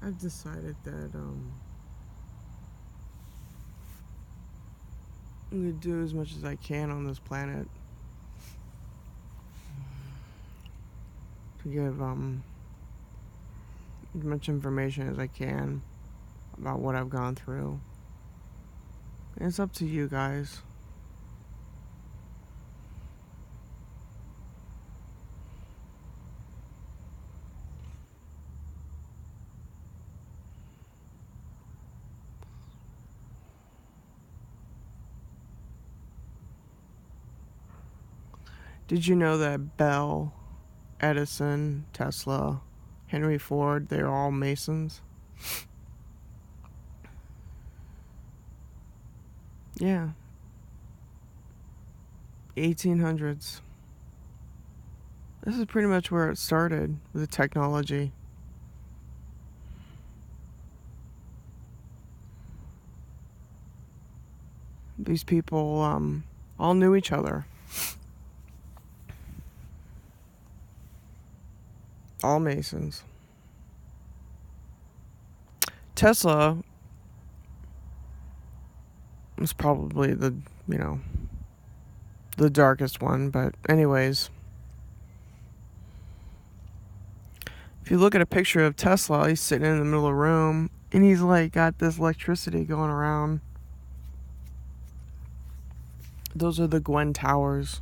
I've decided that I'm gonna do as much as I can on this planet to give as much information as I can about what I've gone through. And it's up to you guys. Did you know that Bell, Edison, Tesla, Henry Ford, they're all Masons? Yeah. 1800s. This is pretty much where it started with the technology. These people all knew each other. All Masons. Tesla was probably the darkest one, but anyways. If you look at a picture of Tesla, he's sitting in the middle of the room and he's like got this electricity going around. Those are the Gwen Towers.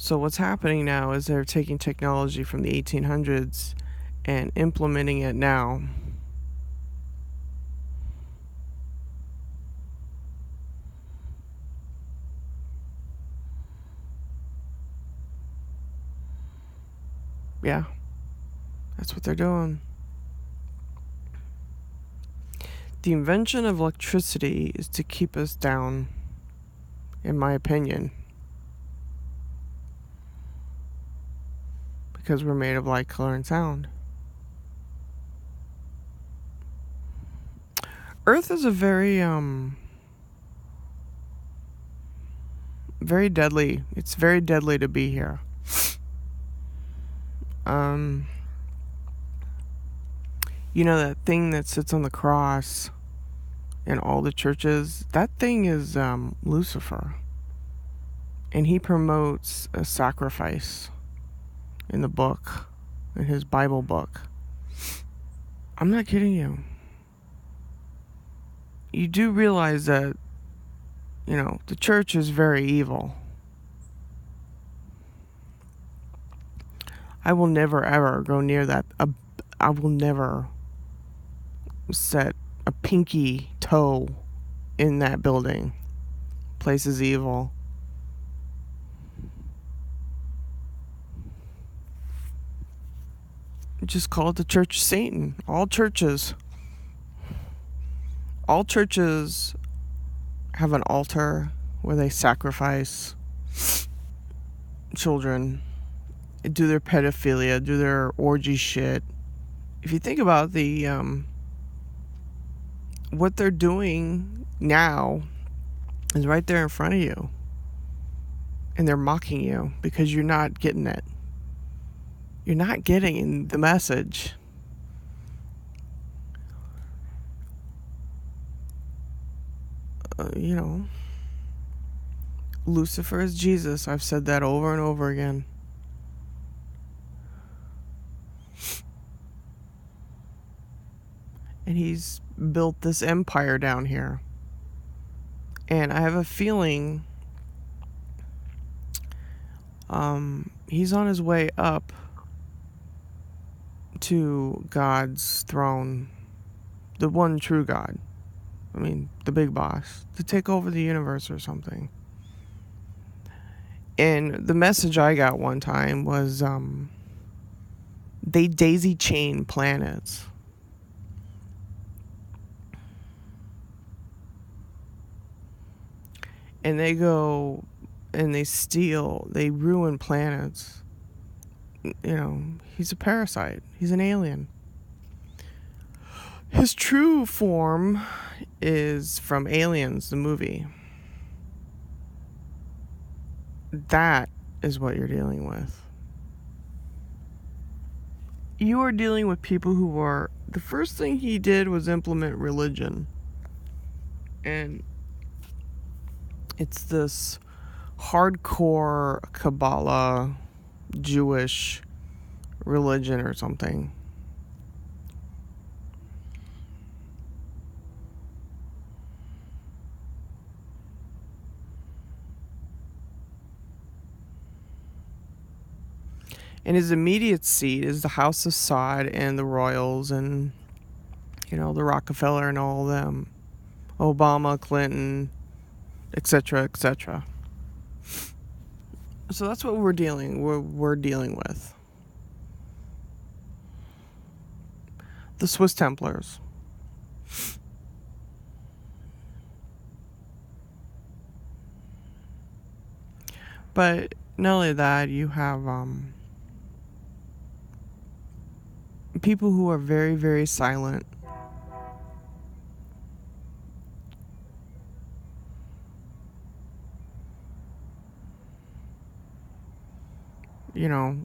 So what's happening now is they're taking technology from the 1800s and implementing it now. Yeah, that's what they're doing. The invention of electricity is to keep us down, in my opinion. Because we're made of light, color, and sound. Earth is a very deadly. It's very deadly to be here. You know that thing that sits on the cross in all the churches? That thing is Lucifer. And he promotes a sacrifice in the book, in his Bible book. I'm not kidding you. You do realize that, the church is very evil. I will never ever go near that. I will never set a pinky toe in that building. Place is evil. Just call it the Church of Satan. All churches have an altar where they sacrifice children, do their pedophilia, do their orgy shit. If you think about what they're doing now is right there in front of you. And they're mocking you because you're not getting it. You're not getting the message. Lucifer is Jesus. I've said that over and over again. And he's built this empire down here. And I have a feeling he's on his way up to God's throne. The one true God. I mean, the big boss. To take over the universe or something. And the message I got one time was they daisy chain planets. And they go and they ruin planets. He's a parasite. He's an alien. His true form is from Aliens, the movie. That is what you're dealing with. you are dealing with people who are, the first thing he did was implement religion. And it's this hardcore Kabbalah Jewish religion or something. And his immediate seat is the House of Saud and the Royals and, the Rockefeller and all of them. Obama, Clinton, etc., etc. So that's what we're dealing with. The Swiss Templars. But not only that, you have people who are very, very silent.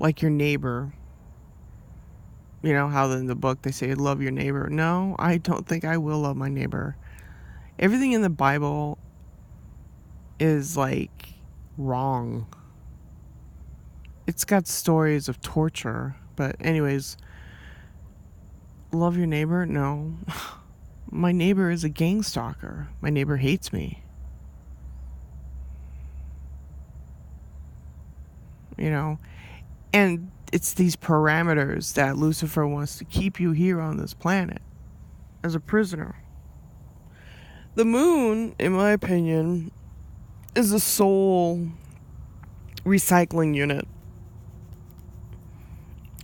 Like your neighbor. How in the book they say, love your neighbor. No, I don't think I will love my neighbor. Everything in the Bible is like wrong. It's got stories of torture. But anyways, love your neighbor? No. My neighbor is a gang stalker. My neighbor hates me. And it's these parameters that Lucifer wants to keep you here on this planet as a prisoner. The moon, in my opinion, is a soul recycling unit.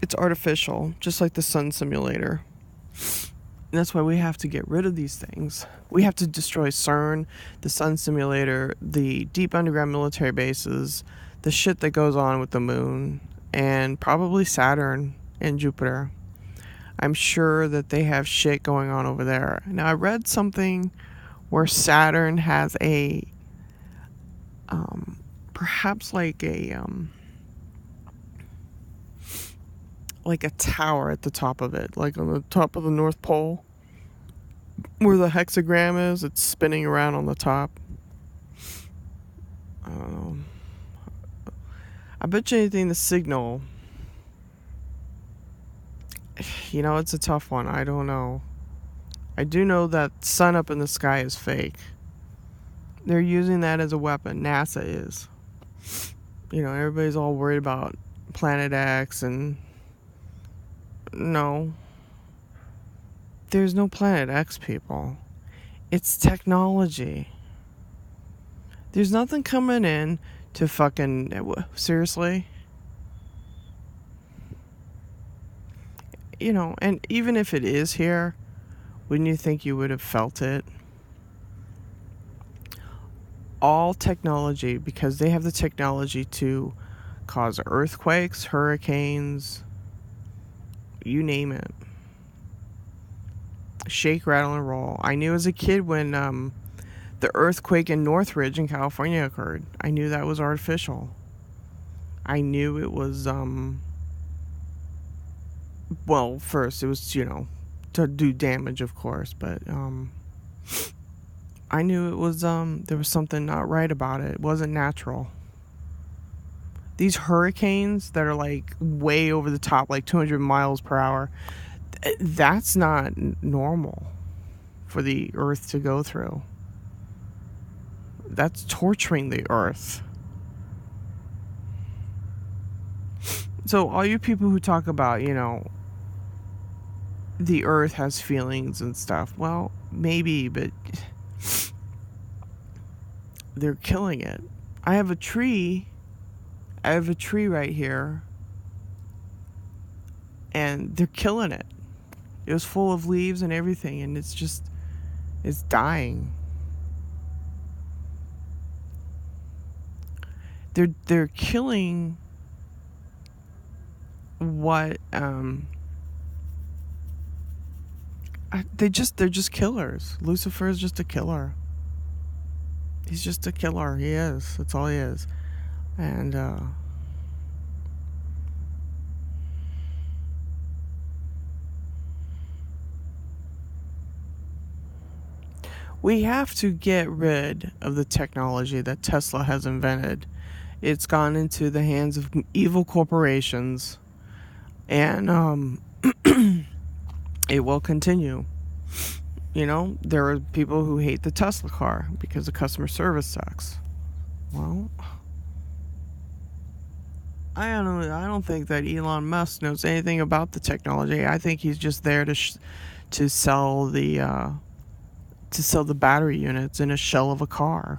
It's artificial, just like the sun simulator. And that's why we have to get rid of these things. We have to destroy CERN, the sun simulator, the deep underground military bases, the shit that goes on with the moon, and probably Saturn and Jupiter. I'm sure that they have shit going on over there. Now, I read something where Saturn has a, perhaps like a tower at the top of it, like on the top of the North Pole, where the hexagram is. It's spinning around on the top. I bet you anything the signal, it's a tough one. I don't know. I do know that sun up in the sky is fake. They're using that as a weapon. NASA is. Everybody's all worried about Planet X and no. There's no Planet X, people. It's technology. There's nothing coming in to fucking... Seriously? And even if it is here, wouldn't you think you would have felt it? All technology, because they have the technology to cause earthquakes, hurricanes, you name it. Shake, rattle, and roll. I knew as a kid when the earthquake in Northridge in California occurred. I knew that was artificial. I knew it was, well, first it was, to do damage, of course, but I knew it was, there was something not right about it. It wasn't natural. These hurricanes that are like way over the top, like 200 miles per hour, that's not normal for the earth to go through. That's torturing the earth. So all you people who talk about, the earth has feelings and stuff, well, maybe, but they're killing it. I have a tree right here, and they're killing it. It was full of leaves and everything, and it's dying. They're killing what they're just killers. Lucifer is just a killer. He's just a killer. He is. That's all he is. And We have to get rid of the technology that Tesla has invented. It's gone into the hands of evil corporations, and it will continue. There are people who hate the Tesla car because the customer service sucks. Well, I don't think that Elon Musk knows anything about the technology. I think he's just there to sell the battery units in a shell of a car.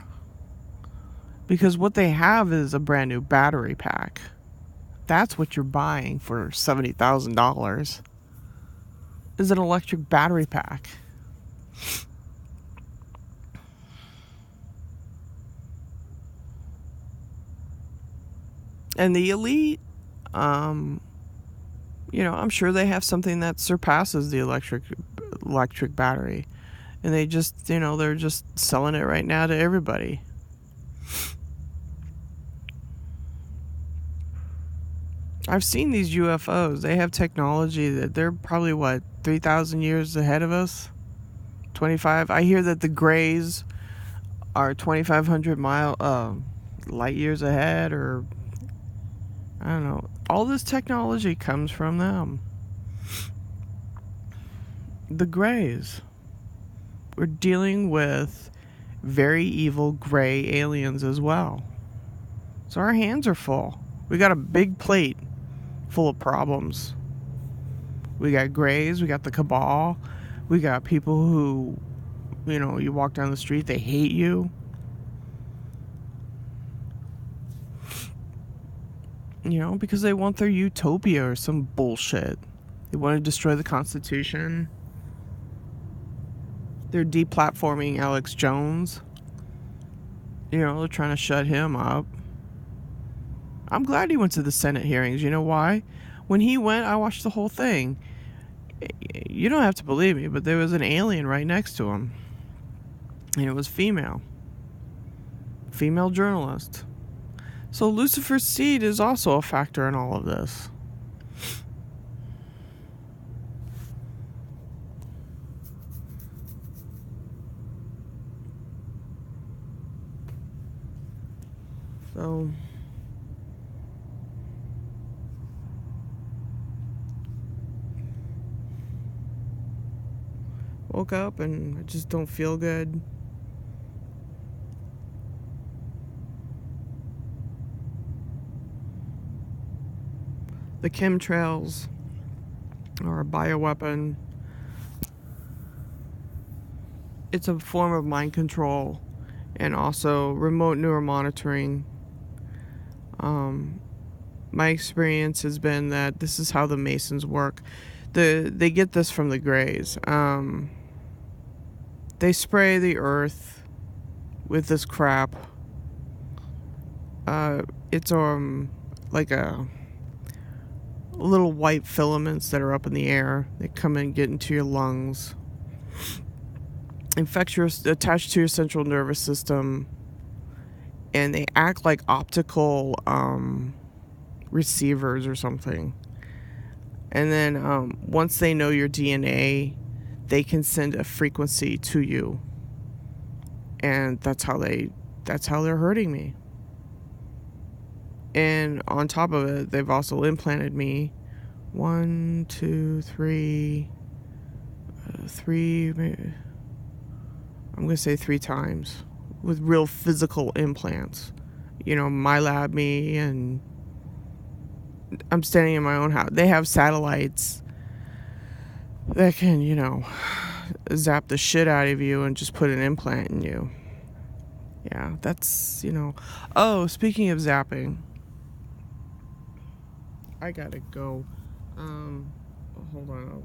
Because what they have is a brand new battery pack. That's what you're buying for $70,000. Is an electric battery pack. And the elite, I'm sure they have something that surpasses the electric battery. And they just, they're just selling it right now to everybody. I've seen these UFOs. They have technology that they're probably, 3,000 years ahead of us? 25? I hear that the Greys are 2,500 light years ahead, or I don't know. All this technology comes from them. The Greys. We're dealing with very evil gray aliens as well. So our hands are full. We got a big plate full of problems. We got Greys, we got the Cabal, we got people who, you walk down the street, they hate you. Because they want their utopia or some bullshit. They want to destroy the Constitution. They're deplatforming Alex Jones. They're trying to shut him up. I'm glad he went to the Senate hearings. You know why? When he went, I watched the whole thing. You don't have to believe me, but there was an alien right next to him. And it was female. Female journalist. So Lucifer's seed is also a factor in all of this. So woke up and I just don't feel good. The chemtrails are a bioweapon. It's a form of mind control and also remote neuromonitoring. My experience has been that this is how the Masons work. They get this from the Greys. They spray the earth with this crap. It's like a little white filaments that are up in the air. They come and get into your lungs, attached to your central nervous system, and they act like optical receivers or something. And then once they know your DNA, they can send a frequency to you, and that's how they're hurting me. And on top of it, they've also implanted me 1, 2, 3, maybe, I'm going to say 3 times with real physical implants. MyLab me, and I'm standing in my own house. They have satellites that can, zap the shit out of you and just put an implant in you. Yeah, that's, Oh, speaking of zapping, I gotta go. Hold on.